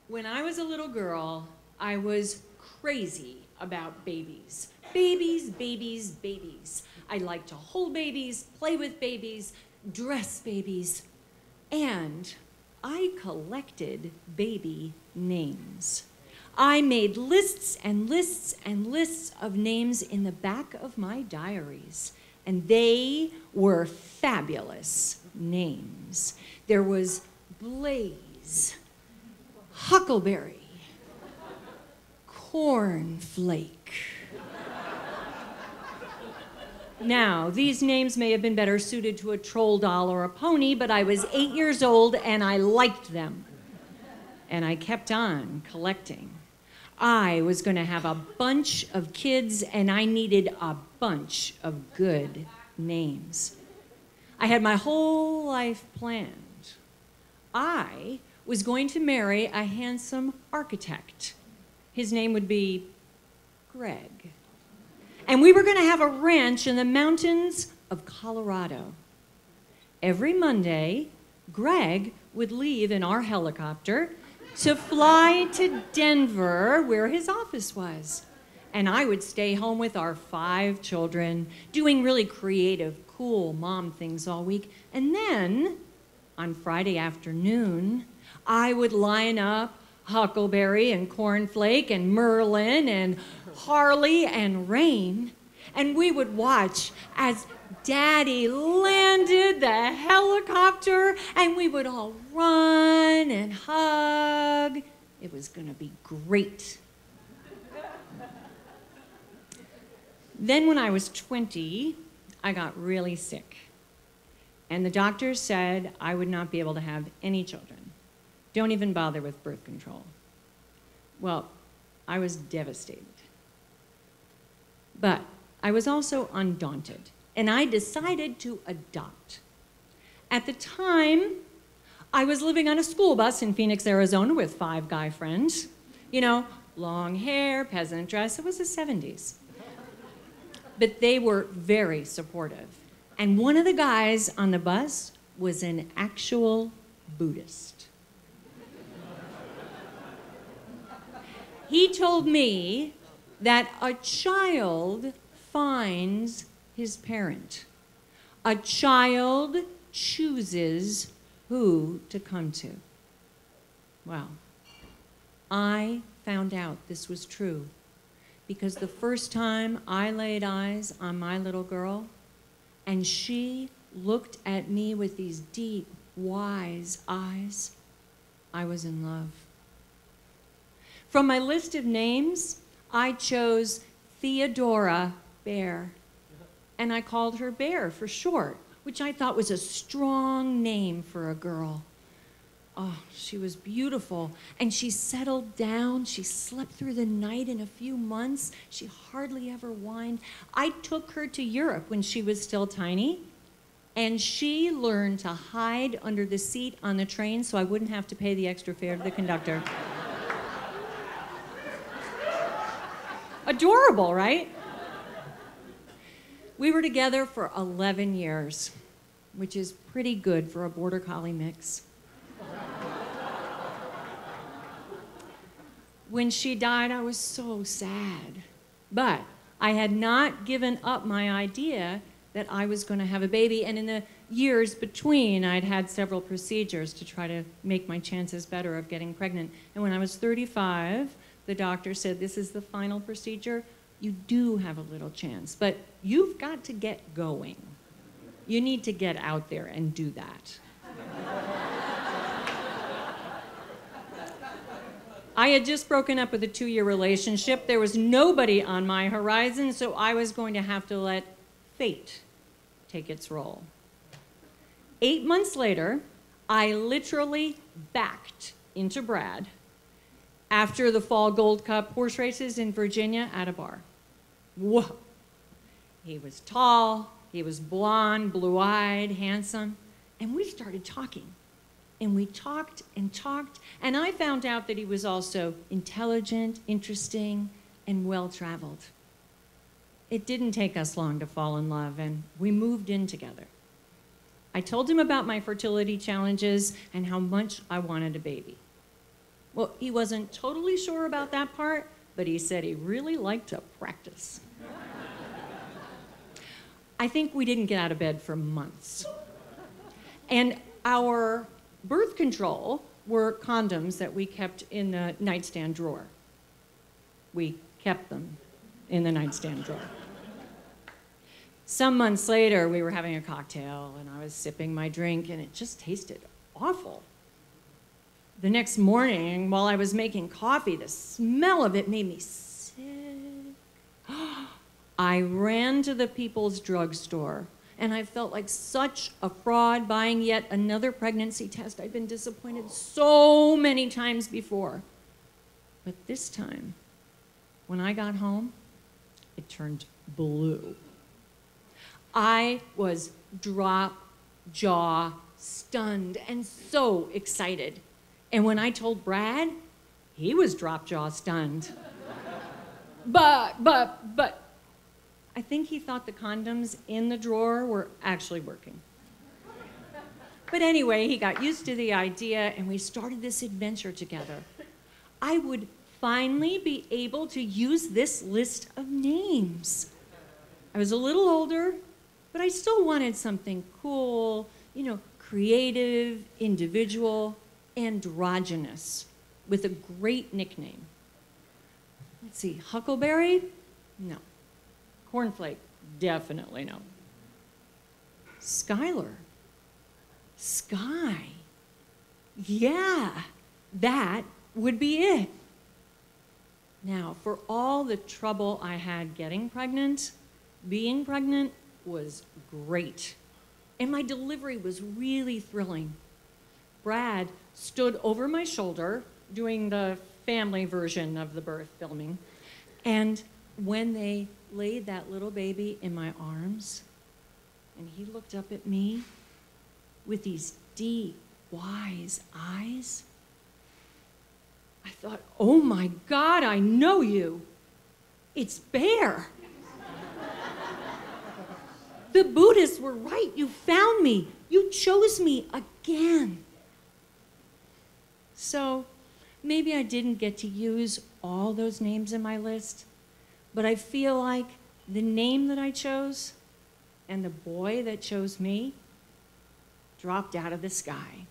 When I was a little girl, I was crazy about babies. Babies, babies, babies. I liked to hold babies, play with babies, dress babies, and I collected baby names. I made lists and lists and lists of names in the back of my diaries, and they were fabulous names. There was Blaze, Huckleberry, Cornflake. Now, these names may have been better suited to a troll doll or a pony, but I was 8 years old and I liked them. And I kept on collecting. I was going to have a bunch of kids and I needed a bunch of good names. I had my whole life planned. I was going to marry a handsome architect. His name would be Greg. And we were going to have a ranch in the mountains of Colorado. Every Monday, Greg would leave in our helicopter to fly to Denver, where his office was. And I would stay home with our 5 children, doing really creative, cool mom things all week. And then, on Friday afternoon, I would line up Huckleberry and Cornflake and Merlin and Harley and Rain, and we would watch as Daddy landed the helicopter, and we would all run and hug. It was going to be great. Then when I was 20, I got really sick, and the doctors said I would not be able to have any children. Don't even bother with birth control. Well, I was devastated. But I was also undaunted, and I decided to adopt. At the time, I was living on a school bus in Phoenix, Arizona with 5 guy friends. You know, long hair, peasant dress. It was the 70s. But they were very supportive. And one of the guys on the bus was an actual Buddhist. He told me that a child finds his parent. A child chooses who to come to. Well, I found out this was true because the first time I laid eyes on my little girl and she looked at me with these deep, wise eyes, I was in love. From my list of names, I chose Theodora Bear, and I called her Bear for short, which I thought was a strong name for a girl. Oh, she was beautiful, and she settled down. She slept through the night in a few months. She hardly ever whined. I took her to Europe when she was still tiny, and she learned to hide under the seat on the train so I wouldn't have to pay the extra fare to the conductor. Adorable, right? We were together for 11 years, which is pretty good for a border collie mix. When she died, I was so sad. But I had not given up my idea that I was going to have a baby, and in the years between, I'd had several procedures to try to make my chances better of getting pregnant. And when I was 35, the doctor said, this is the final procedure. You do have a little chance, but you've got to get going. You need to get out there and do that. I had just broken up with a 2-year relationship. There was nobody on my horizon, so I was going to have to let fate take its role. 8 months later, I literally backed into Brad after the Fall Gold Cup horse races in Virginia at a bar. Whoa. He was tall, he was blonde, blue-eyed, handsome, and we started talking. And we talked, and I found out that he was also intelligent, interesting, and well-traveled. It didn't take us long to fall in love, and we moved in together. I told him about my fertility challenges and how much I wanted a baby. Well, he wasn't totally sure about that part, but he said he really liked to practice. I think we didn't get out of bed for months. And our birth control were condoms that we kept in the nightstand drawer. We kept them in the nightstand drawer. Some months later, we were having a cocktail, and I was sipping my drink, and it just tasted awful. The next morning, while I was making coffee, the smell of it made me sick. I ran to the People's Drugstore, and I felt like such a fraud buying yet another pregnancy test. I'd been disappointed so many times before. But this time, when I got home, it turned blue. I was drop-jaw stunned and so excited. And when I told Brad, he was drop-jaw stunned. But, I think he thought the condoms in the drawer were actually working. But anyway, he got used to the idea, and we started this adventure together. I would finally be able to use this list of names. I was a little older, but I still wanted something cool, creative, individual, androgynous, with a great nickname. Let's see, Huckleberry? No. Cornflake? Definitely no. Skylar? Sky? Yeah, that would be it. Now, for all the trouble I had getting pregnant, being pregnant was great. And my delivery was really thrilling. Brad stood over my shoulder doing the family version of the birth filming. And when they laid that little baby in my arms, and he looked up at me with these deep, wise eyes, I thought, oh my God, I know you. It's Bear. The Buddhists were right. You found me. You chose me again. So maybe I didn't get to use all those names in my list, but I feel like the name that I chose and the boy that chose me dropped out of the sky.